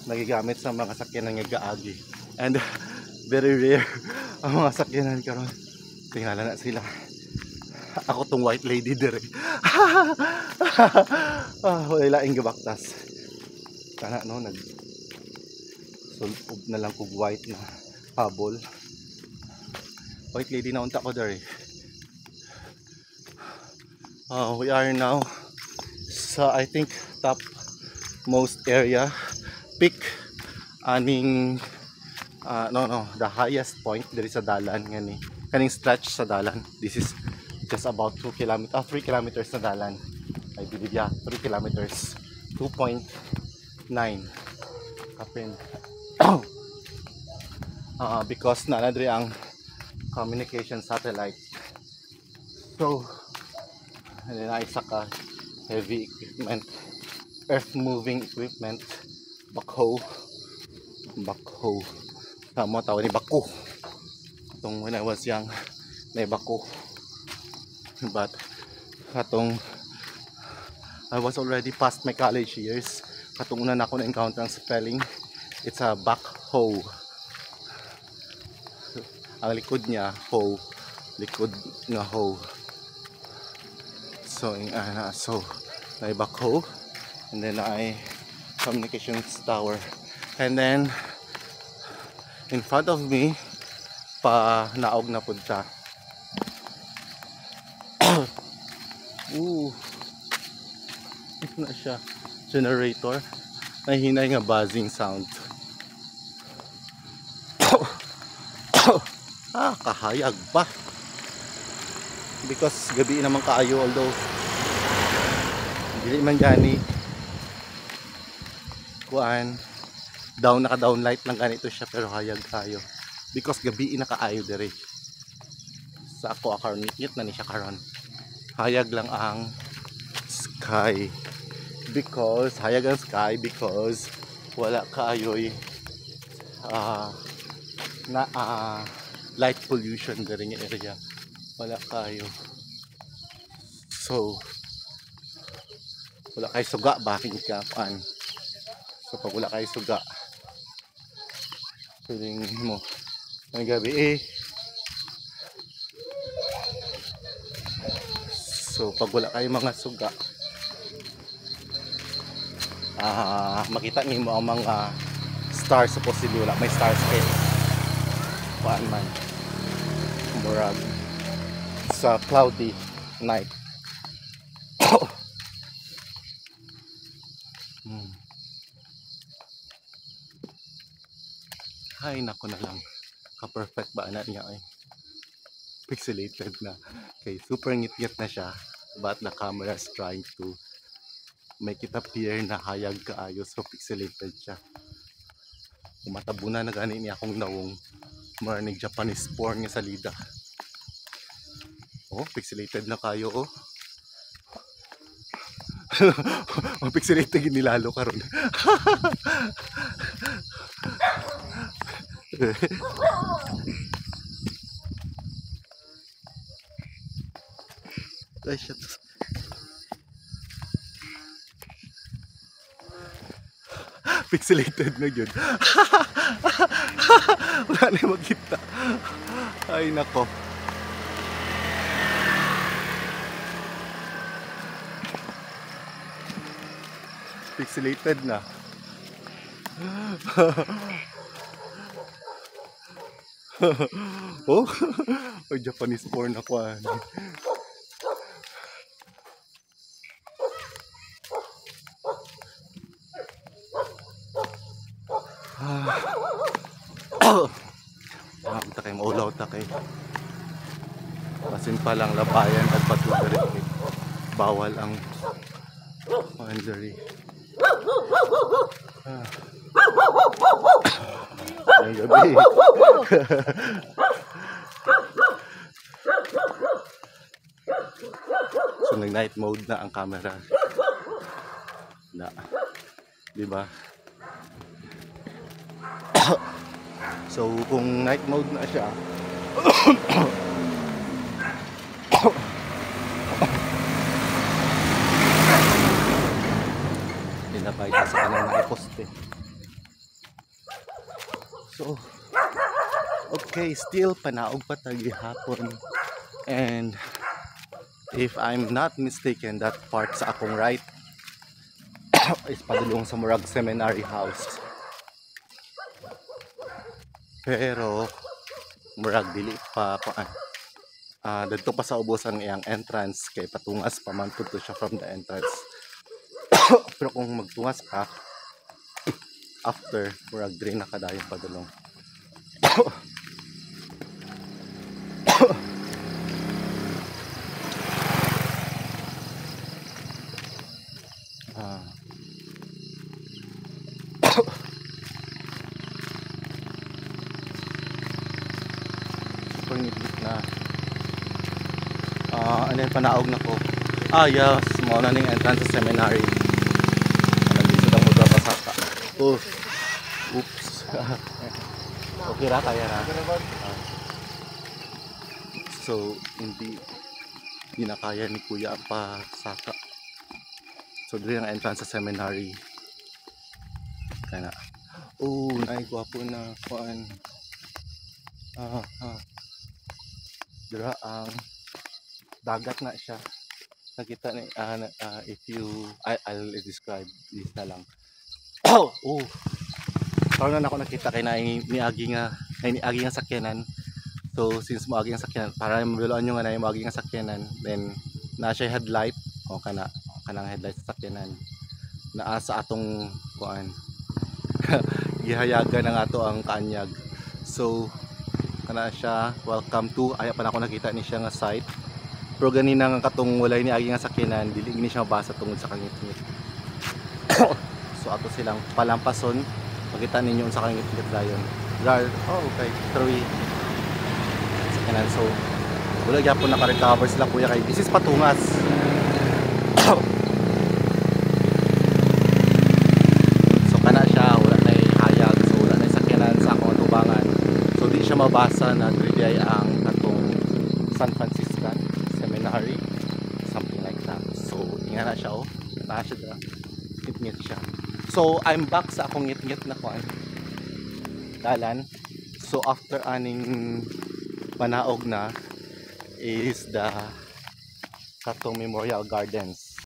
nagigamit sa mga sakyanan nga gaagi. And very rare ang mga sakyanan karon. Tingala na sila. Ako tong white lady dire. Wala laing gabaktas. Kana no nag sulpob na lang kog white na habol. White lady na unta ko dire. We are now sa I think top most area, peak aning the highest point diri sa dalan ngani kaning stretch sa dalan. This is just about 3 kilometers na dalan, I believe. 3 kilometers, 2.9 kapin. Because na diri ang communication satellite. So and then I saka heavy equipment, earth moving equipment, backhoe. Tama tawag ni bako. Itong when I was young, na bako. But katong I was already past my college years. Katong una na ako na-encounter ang spelling, it's a backhoe. Ang likod niya, hoe. Likod nga hoe. So na backhoe, and then I communications tower, and then in front of me pa naog na pud ta. Na siya generator, nahinay nga buzzing sound. Kahayag pa because gabi naman kaayo, although dili man gani kuan naka downlight lang ganito siya, pero hayag kayo because gabi na kaayo dire sa ako akaron. Ngit na ni siya karon, hayag lang ang sky because wala kaayoy light pollution dire nga area, wala kayo. So wala kay suga baking kapan. So pag wala kay suga, feeling mo ng gabi so pag wala kay mga suga, makita nimo ang mga stars. Supposedly wala may stars paan man murag sa cloudy night. Ay nako na lang, ka-perfect ba na niya pixelated na kay super ngit-ngit na siya, but the camera is trying to make it appear na hayag kaayo, so pixelated siya. Umatabunan na gani niya akong nawong marinig Japanese porn nga salida. Pixelated na kayo pixelated ginilalo karon. Ay shit. Pixelated na yun. Wala na yung magkita. Ay nako. Pixelated na. Japanese porn ako ta kay maulaw ta kay basin pa lang labayan at patuloy bawal ang manjari. Ang gabi. So nag-night mode na ang camera. Diba? So kung night mode na siya, dinabay sa kanang naiposte. So okay, still panaog pa tagi hapon. And if I'm not mistaken, that part sa akong right is padulong sa Murag Seminary House. Pero murag dili pa kuan. Dito pa sa ubos ang iyang entrance kay patungas pa man to siya from the entrance. Pero kung magtungas ka after murag diri na kadayon padulong. Super ngit na. Ano yung panaog na ko? Yes, mo na ning entrance sa seminary. Nandito lang mo pasaka. Oops. Okay ra kaya na. So hindi na kaya ni kuya pa saka. So dili ang entrance sa seminary. Kana. Nay gwapo na kuan. Dira ang dagat na siya. Nakita ni if you I'll describe this na lang. Karon na ako nakita kay niagi nga sakyanan. So since moagi nga sakyanan para mabiloan nyo nga na moagi nga sakyanan, then na siya headlight o kanang headlight sa sakyanan. Naa sa atong kuan. Gihayagan ang ato ang kaanyag. So kana siya, welcome to aya pa na ako nakita ni siya nga site. Pero ganina nga katong walay ni agi nga sakyanan, dili ni siya mabasa tungod sa kangit-ngit. So ato silang palampason, makita ninyo sa kangit-ngit dayon. Okay, 3 sakyanan. So wala gyapon naka-recover sila kuya kay this is patungas. So kana siya, wala na hayag, so wala na sakyanan sa akong tubangan. So di siya mabasa na dili ang katong San Franciscan Seminary, something like that. So inga na siya na siya ngit-ngit siya. So I'm back sa akong ngit-ngit na kuan dalan. So after aning panaog na is the katong Memorial Gardens.